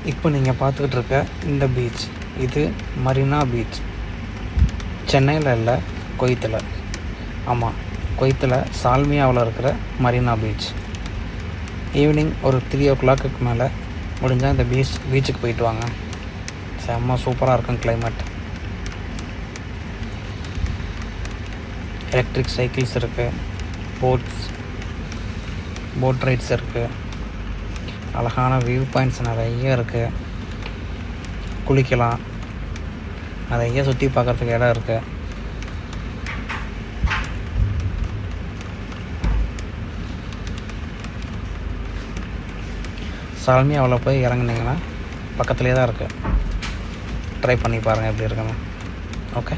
இப்போ நீங்கள் பார்த்துக்கிட்டு இருக்க இந்த பீச் இது மரீனா பீச். சென்னையில் இல்லை, குவைத்தில். ஆமாம், குவைத்தில் சால்மியாவில் இருக்கிற மரீனா பீச். ஈவினிங் ஒரு 3 o'clock மேலே முடிஞ்சால் இந்த பீச்சுக்கு போயிட்டு வாங்க. செம்ம சூப்பராக இருக்கும் கிளைமேட். எலக்ட்ரிக் சைக்கிள்ஸ் இருக்குது, போட் ரைட்ஸ் இருக்குது, அழகான வியூ பாயிண்ட்ஸ் நிறைய இருக்குது. குளிக்கலாம், நிறைய சுற்றி பார்க்குறதுக்கு இடம் இருக்குது. சால்மியாவில் போய் இறங்குனீங்கன்னா பக்கத்துலேயே தான் இருக்குது. ட்ரை பண்ணி பாருங்கள் எப்படி இருக்குன்னு. ஓகே.